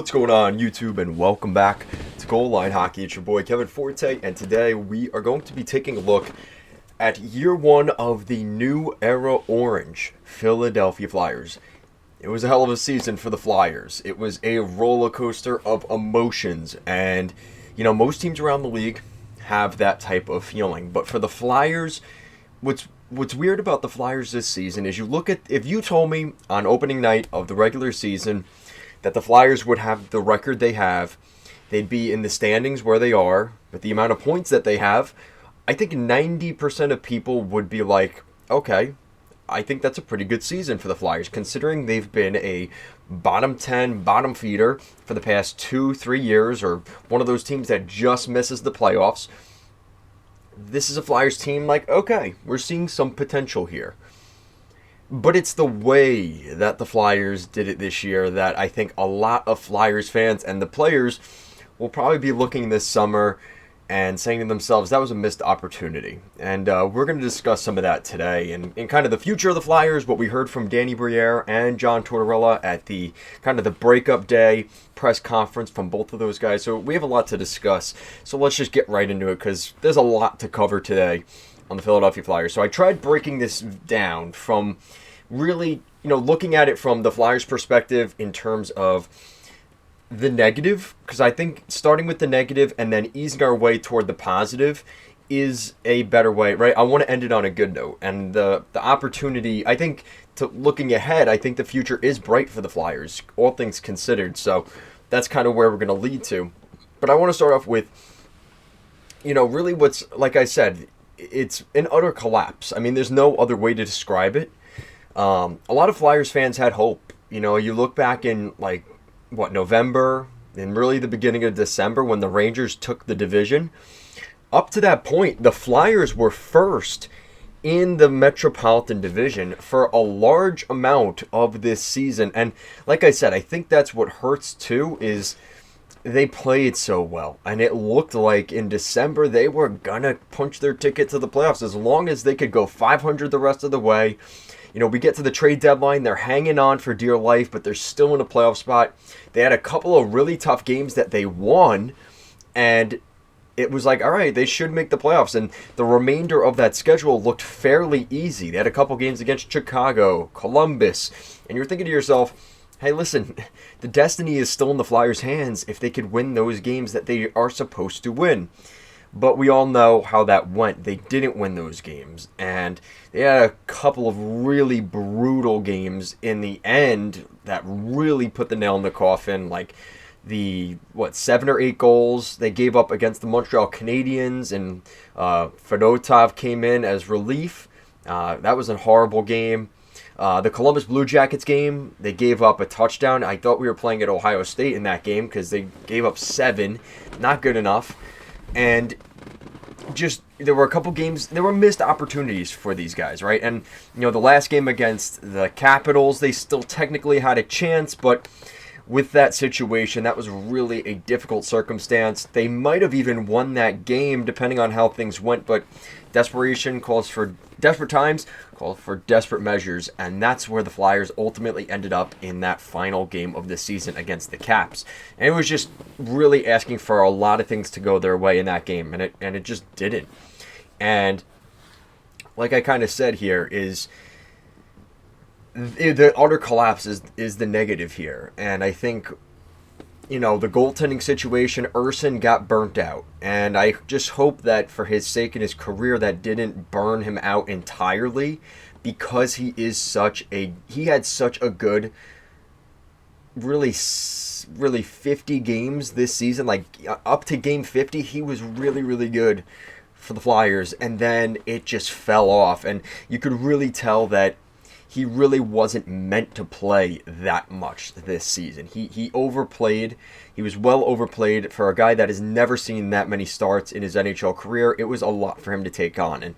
What's going on, YouTube, and welcome back to Goal Line Hockey. It's your boy Kevin Forte, and today we are going to be taking a look at year one of the new era orange Philadelphia Flyers. It was a hell of a season for the Flyers. It was a roller coaster of emotions, and most teams around the league have that type of feeling. But for the Flyers, what's weird about the Flyers this season is if you told me on opening night of the regular season that the Flyers would have the record they have, they'd be in the standings where they are, with the amount of points that they have, I think 90% of people would be like, okay, I think that's a pretty good season for the Flyers, considering they've been a bottom 10, bottom feeder for the past 2-3 years, or one of those teams that just misses the playoffs. This is a Flyers team like, okay, we're seeing some potential here. But it's the way that the Flyers did it this year that I think a lot of Flyers fans and the players will probably be looking this summer and saying to themselves, that was a missed opportunity. And we're going to discuss some of that today and kind of the future of the Flyers, what we heard from Danny Briere and John Tortorella at the kind of the breakup day press conference from both of those guys. So we have a lot to discuss. So let's just get right into it because there's a lot to cover today on the Philadelphia Flyers. So I tried breaking this down from really, looking at it from the Flyers' perspective in terms of the negative, because I think starting with the negative and then easing our way toward the positive is a better way, right? I want to end it on a good note. And the opportunity, I think, to looking ahead, I think the future is bright for the Flyers, all things considered. So that's kind of where we're going to lead to. But I want to start off with, really what's, like I said, it's an utter collapse. I mean, there's no other way to describe it. A lot of Flyers fans had hope. You look back in November and really the beginning of December when the Rangers took the division. Up to that point, the Flyers were first in the Metropolitan Division for a large amount of this season. And like I said, I think that's what hurts too, is they played so well. And it looked like in December they were going to punch their ticket to the playoffs as long as they could go 500 the rest of the way. We get to the trade deadline, they're hanging on for dear life, but they're still in a playoff spot. They had a couple of really tough games that they won, and it was like, all right, they should make the playoffs. And the remainder of that schedule looked fairly easy. They had a couple games against Chicago, Columbus, and you're thinking to yourself, hey, listen, the destiny is still in the Flyers' hands if they could win those games that they are supposed to win. But we all know how that went. They didn't win those games. And they had a couple of really brutal games in the end that really put the nail in the coffin. Like 7 or 8 goals they gave up against the Montreal Canadiens. And Fedotov came in as relief. That was a horrible game. The Columbus Blue Jackets game, they gave up a touchdown. I thought we were playing at Ohio State in that game because they gave up 7. Not good enough. And just, there were a couple games, there were missed opportunities for these guys, right? And, the last game against the Capitals, they still technically had a chance, but with that situation, that was really a difficult circumstance. They might have even won that game, depending on how things went, but desperate times call for desperate measures, and that's where the Flyers ultimately ended up in that final game of the season against the Caps. And it was just really asking for a lot of things to go their way in that game, and it just didn't. And like I kind of said here, is the utter collapse is the negative here. And I think, the goaltending situation, Urson got burnt out. And I just hope that for his sake in his career, that didn't burn him out entirely, because he had such a good, really 50 games this season. Like, up to game 50, he was really, really good for the Flyers. And then it just fell off. And you could really tell that he really wasn't meant to play that much this season. He overplayed. He was well overplayed for a guy that has never seen that many starts in his NHL career. It was a lot for him to take on. And,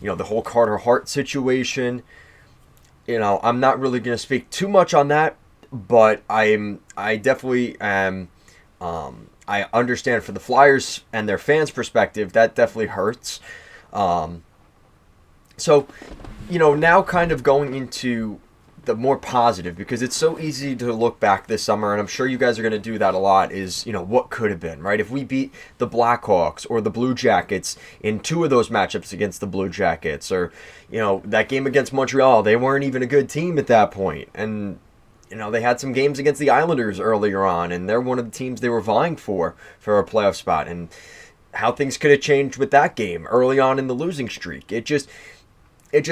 the whole Carter Hart situation, I'm not really going to speak too much on that, but I definitely am, I understand for the Flyers and their fans' perspective, that definitely hurts. So, now kind of going into the more positive, because it's so easy to look back this summer, and I'm sure you guys are going to do that a lot, is, what could have been, right? If we beat the Blackhawks or the Blue Jackets in two of those matchups against the Blue Jackets, or, that game against Montreal, they weren't even a good team at that point. And, they had some games against the Islanders earlier on, and they're one of the teams they were vying for a playoff spot. And how things could have changed with that game early on in the losing streak. It just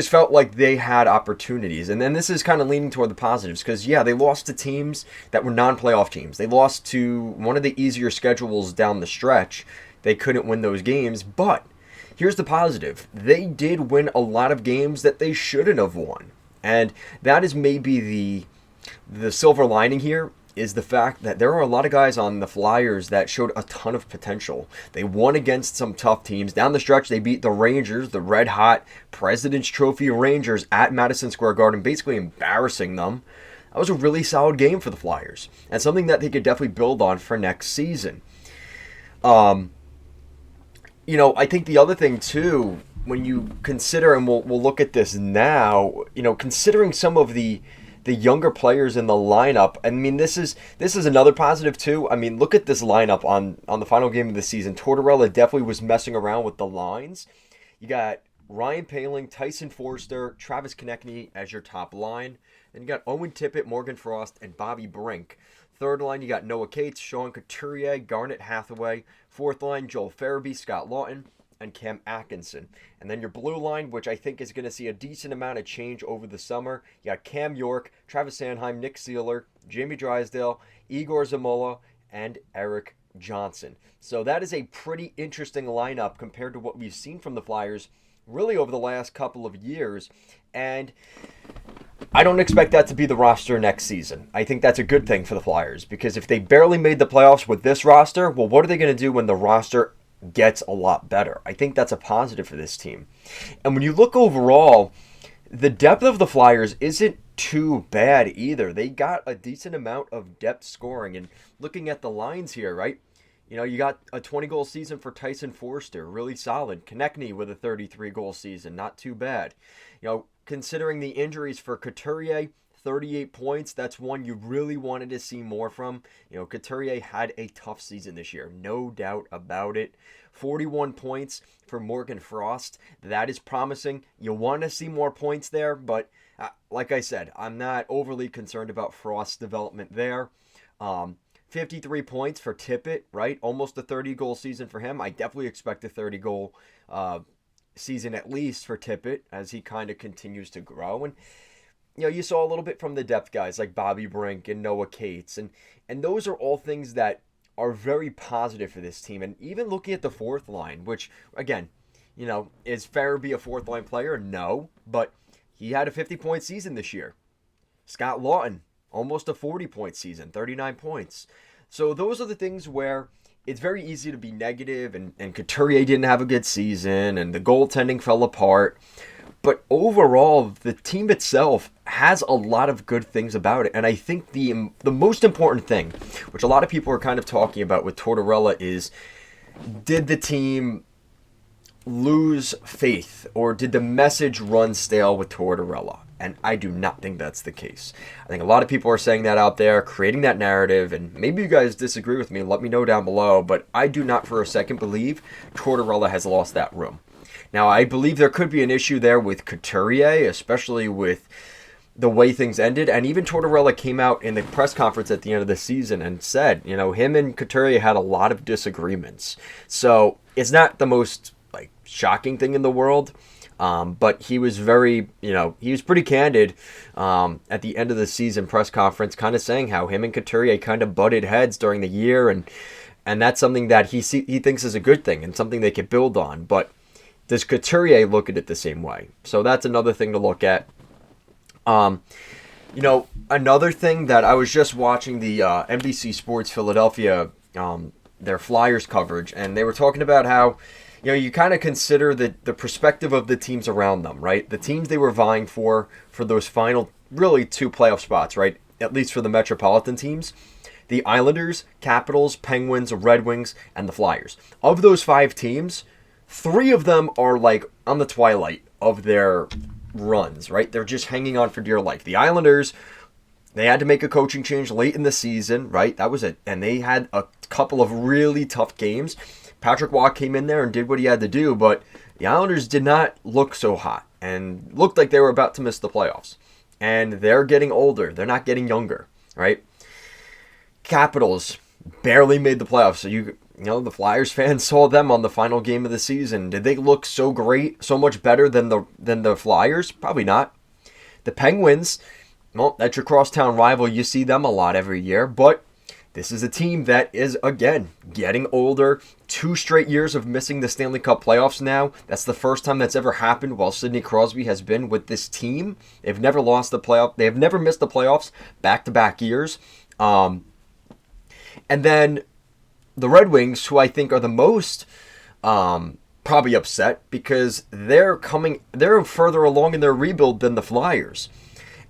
felt like they had opportunities. And then this is kind of leaning toward the positives, because, they lost to teams that were non-playoff teams. They lost to one of the easier schedules down the stretch. They couldn't win those games, but here's the positive. They did win a lot of games that they shouldn't have won. And that is maybe the silver lining here, is the fact that there are a lot of guys on the Flyers that showed a ton of potential. They won against some tough teams. Down the stretch, they beat the Rangers, the red-hot President's Trophy Rangers at Madison Square Garden, basically embarrassing them. That was a really solid game for the Flyers, and something that they could definitely build on for next season. I think the other thing, too, when you consider, and we'll look at this now, considering some of the younger players in the lineup. I mean, this is another positive too. I mean, look at this lineup on the final game of the season. Tortorella definitely was messing around with the lines. You got Ryan Poehling, Tyson Foerster, Travis Konecny as your top line. Then you got Owen Tippett, Morgan Frost, and Bobby Brink. Third line, you got Noah Cates, Sean Couturier, Garnet Hathaway. Fourth line, Joel Farabee, Scott Lawton, and Cam Atkinson. And then your blue line, which I think is going to see a decent amount of change over the summer. You got Cam York, Travis Sanheim, Nick Seeler, Jamie Drysdale, Igor Zamola, and Eric Johnson. So that is a pretty interesting lineup compared to what we've seen from the Flyers really over the last couple of years. And I don't expect that to be the roster next season. I think that's a good thing for the Flyers, because if they barely made the playoffs with this roster, well, what are they going to do when the roster gets a lot better? I think that's a positive for this team. And when you look overall, the depth of the Flyers isn't too bad either. They got a decent amount of depth scoring. And looking at the lines here, right? You got a 20-goal season for Tyson Foerster, really solid. Konecny with a 33-goal season, not too bad. Considering the injuries for Couturier, 38 points, that's one you really wanted to see more from. Couturier had a tough season this year, no doubt about it. 41 points for Morgan Frost, that is promising. You want to see more points there, but like I said, I'm not overly concerned about Frost's development there. 53 points for Tippett, right? Almost a 30-goal season for him. I definitely expect a 30-goal season at least for Tippett as he kind of continues to grow. And you saw a little bit from the depth guys like Bobby Brink and Noah Cates. And those are all things that are very positive for this team. And even looking at the fourth line, which, again, is Farabee a fourth-line player? No, but he had a 50-point season this year. Scott Lawton, almost a 40-point season, 39 points. So those are the things where it's very easy to be negative, and Couturier didn't have a good season, and the goaltending fell apart. But overall, the team itself has a lot of good things about it. And I think the most important thing, which a lot of people are kind of talking about with Tortorella, is did the team lose faith, or did the message run stale with Tortorella? And I do not think that's the case. I think a lot of people are saying that out there, creating that narrative, and maybe you guys disagree with me, let me know down below, but I do not for a second believe Tortorella has lost that room. Now, I believe there could be an issue there with Couturier, especially with the way things ended. And even Tortorella came out in the press conference at the end of the season and said, him and Couturier had a lot of disagreements. So it's not the most shocking thing in the world. But he was very, he was pretty candid at the end of the season press conference, kind of saying how him and Couturier kind of butted heads during the year. And that's something that he thinks is a good thing and something they could build on. But does Couturier look at it the same way? So that's another thing to look at. Another thing that I was just watching the NBC Sports Philadelphia, their Flyers coverage, and they were talking about how, you kind of consider the perspective of the teams around them, right? The teams they were vying for those final, really, 2 playoff spots, right? At least for the Metropolitan teams. The Islanders, Capitals, Penguins, Red Wings, and the Flyers. Of those 5 teams, 3 of them are on the twilight of their runs, right? They're just hanging on for dear life. The Islanders, they had to make a coaching change late in the season, right? That was it. And they had a couple of really tough games. Patrick Waugh came in there and did what he had to do, but the Islanders did not look so hot and looked like they were about to miss the playoffs. And they're getting older. They're not getting younger, right? Capitals barely made the playoffs. So you know, the Flyers fans saw them on the final game of the season. Did they look so great, so much better than the Flyers? Probably not. The Penguins, well, that's your crosstown rival. You see them a lot every year, but this is a team that is, again, getting older. 2 straight years of missing the Stanley Cup playoffs now. That's the first time that's ever happened while Sidney Crosby has been with this team. They've never lost the playoff. They have never missed the playoffs back-to-back years. And then the Red Wings, who I think are the most probably upset because they're further along in their rebuild than the Flyers.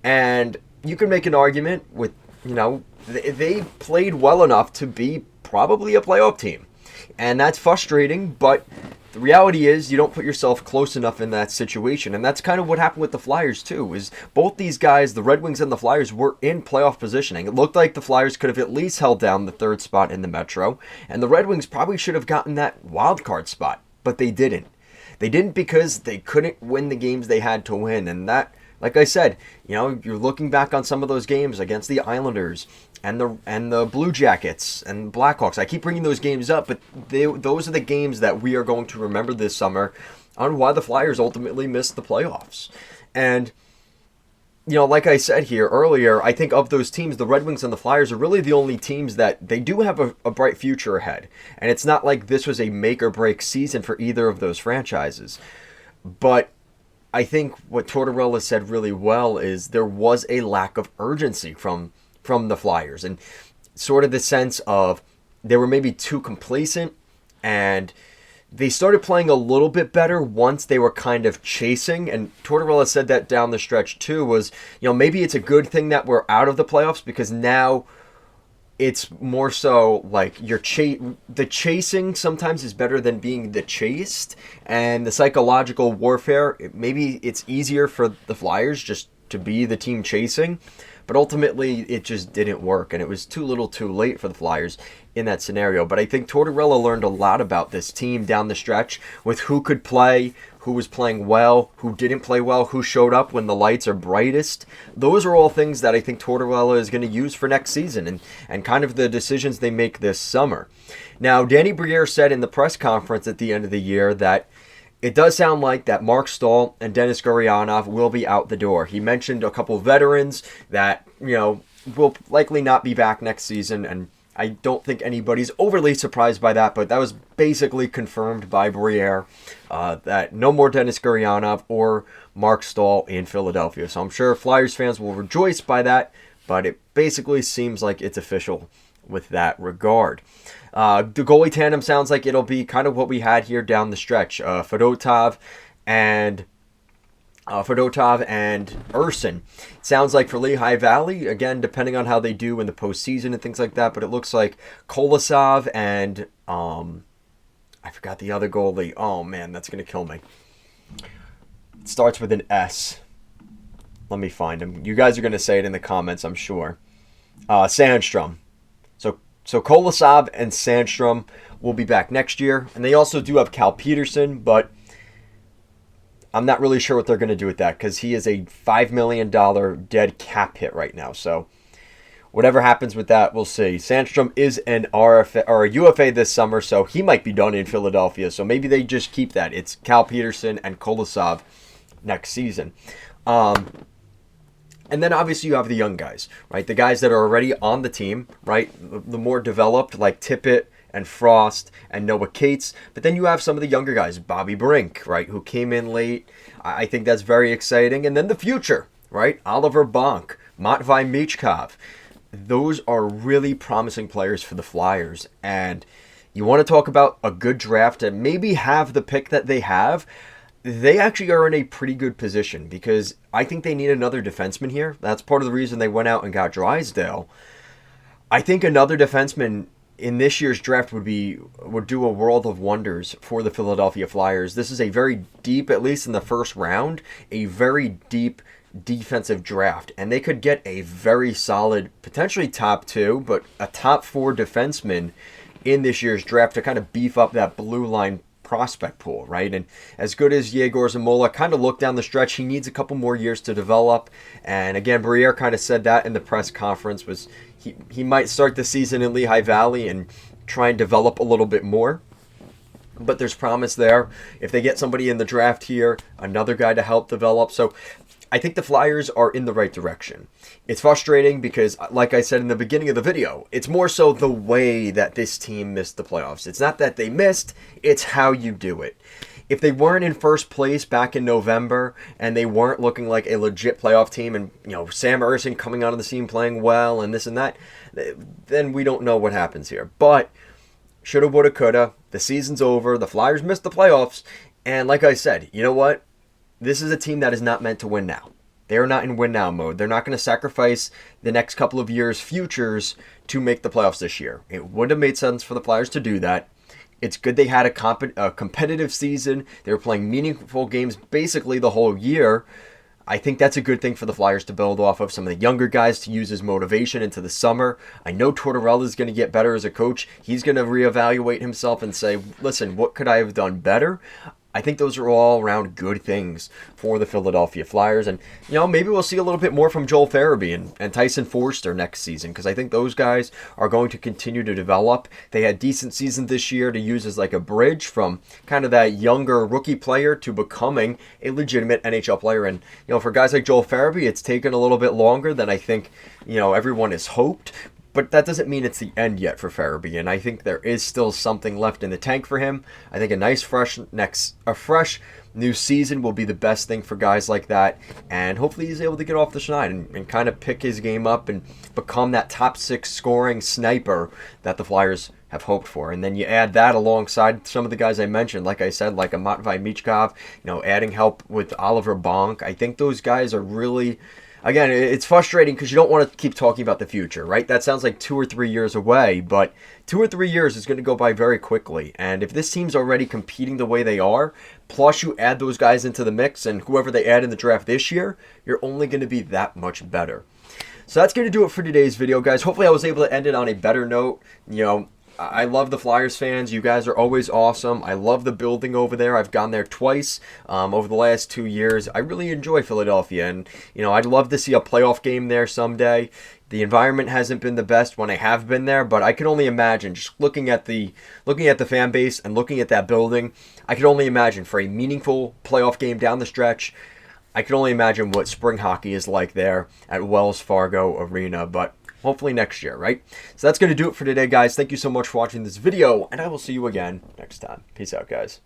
And you can make an argument with, you know, they played well enough to be probably a playoff team. And that's frustrating, but the reality is you don't put yourself close enough in that situation. And that's kind of what happened with the Flyers too, is both these guys, the Red Wings and the Flyers, were in playoff positioning. It looked like the Flyers could have at least held down the 3rd spot in the Metro, and the Red Wings probably should have gotten that wild card spot, but they didn't. They didn't because they couldn't win the games they had to win, and that, like I said, you know, you're looking back on some of those games against the Islanders and the Blue Jackets and Blackhawks. I keep bringing those games up, but those are the games that we are going to remember this summer on why the Flyers ultimately missed the playoffs. And, you know, like I said here earlier, I think of those teams, the Red Wings and the Flyers are really the only teams that they do have a bright future ahead. And it's not like this was a make or break season for either of those franchises. But I think what Tortorella said really well is there was a lack of urgency from the Flyers, and sort of the sense of they were maybe too complacent, and they started playing a little bit better once they were kind of chasing. And Tortorella said that down the stretch too, was, you know, maybe it's a good thing that we're out of the playoffs because now it's more so like the chasing sometimes is better than being the chased, and the psychological warfare, maybe it's easier for the Flyers just to be the team chasing, but ultimately it just didn't work, and it was too little too late for the Flyers in that scenario. But I think Tortorella learned a lot about this team down the stretch with who could play, who was playing well, who didn't play well, who showed up when the lights are brightest. Those are all things that I think Tortorella is going to use for next season and kind of the decisions they make this summer. Now, Danny Briere said in the press conference at the end of the year that it does sound like that Mark Stahl and Denis Gurianov will be out the door. He mentioned a couple of veterans that, you know, will likely not be back next season, and I don't think anybody's overly surprised by that, but that was basically confirmed by Briere that no more Denis Gurianov or Mark Stahl in Philadelphia. So I'm sure Flyers fans will rejoice by that, but it basically seems like it's official with that regard. The goalie tandem sounds like it'll be kind of what we had here down the stretch. Fedotov and Urson. Sounds like for Lehigh Valley, again, depending on how they do in the postseason and things like that, but it looks like Kolosov and I forgot the other goalie. Oh man, that's going to kill me. It starts with an S. Let me find him. You guys are going to say it in the comments, I'm sure. Sandstrom. So Kolosov and Sandstrom will be back next year. And they also do have Cal Peterson, but I'm not really sure what they're going to do with that because he is a $5 million dead cap hit right now. So whatever happens with that, we'll see. Sandstrom is an RFA or a UFA this summer, so he might be done in Philadelphia. So maybe they just keep that. It's Cal Peterson and Kolosov next season. And then obviously you have the young guys, right? The guys that are already on the team, right? The more developed, like Tippett and Frost and Noah Cates. But then you have some of the younger guys, Bobby Brink, right? Who came in late. I think that's very exciting. And then the future, right? Oliver Bonk, Matvei Michkov. Those are really promising players for the Flyers. And you want to talk about a good draft and maybe have the pick that they have. They actually are in a pretty good position because I think they need another defenseman here. That's part of the reason they went out and got Drysdale. I think another defenseman in this year's draft would do a world of wonders for the Philadelphia Flyers. This is a very deep, at least in the first round, a very deep defensive draft, and they could get a very solid, potentially top 2, but a top 4 defenseman in this year's draft to kind of beef up that blue line prospect pool, right? And as good as Yegor Zamula kind of looked down the stretch, he needs a couple more years to develop. And again, Briere kind of said that in the press conference, was he might start the season in Lehigh Valley and try and develop a little bit more. But there's promise there. If they get somebody in the draft here, another guy to help develop. So I think the Flyers are in the right direction. It's frustrating because, like I said in the beginning of the video, it's more so the way that this team missed the playoffs. It's not that they missed, it's how you do it. If they weren't in first place back in November and they weren't looking like a legit playoff team, and Sam Ersson coming out of the scene playing well and this and that, then we don't know what happens here. But shoulda, woulda, coulda. The season's over. The Flyers missed the playoffs. And like I said, you know what? This is a team that is not meant to win now. They're not in win now mode. They're not going to sacrifice the next couple of years' futures to make the playoffs this year. It would have made sense for the Flyers to do that. It's good they had a competitive season. They were playing meaningful games basically the whole year. I think that's a good thing for the Flyers to build off of. Some of the younger guys to use as motivation into the summer. I know Tortorella is going to get better as a coach. He's going to reevaluate himself and say, listen, what could I have done better? I think those are all around good things for the Philadelphia Flyers. And, maybe we'll see a little bit more from Joel Farabee and Tyson Forster next season, because I think those guys are going to continue to develop. They had decent seasons this year to use as like a bridge from kind of that younger rookie player to becoming a legitimate NHL player. And, for guys like Joel Farabee, it's taken a little bit longer than I think, everyone has hoped. But that doesn't mean it's the end yet for Farabee, and I think there is still something left in the tank for him. I think a fresh new season will be the best thing for guys like that, and hopefully he's able to get off the schneid and kind of pick his game up and become that top 6 scoring sniper that the Flyers have hoped for. And then you add that alongside some of the guys I mentioned, like I said, like a Matvei Michkov, adding help with Oliver Bonk. I think those guys are really... Again, it's frustrating because you don't want to keep talking about the future, right? That sounds like 2 or 3 years away, but 2 or 3 years is going to go by very quickly. And if this team's already competing the way they are, plus you add those guys into the mix and whoever they add in the draft this year, you're only going to be that much better. So that's going to do it for today's video, guys. Hopefully I was able to end it on a better note. I love the Flyers fans. You guys are always awesome. I love the building over there. I've gone there twice over the last 2 years. I really enjoy Philadelphia, and I'd love to see a playoff game there someday. The environment hasn't been the best when I have been there, but I can only imagine, just looking at the fan base and looking at that building, I can only imagine for a meaningful playoff game down the stretch. I can only imagine what spring hockey is like there at Wells Fargo Arena, but hopefully next year, right? So that's going to do it for today, guys. Thank you so much for watching this video, and I will see you again next time. Peace out, guys.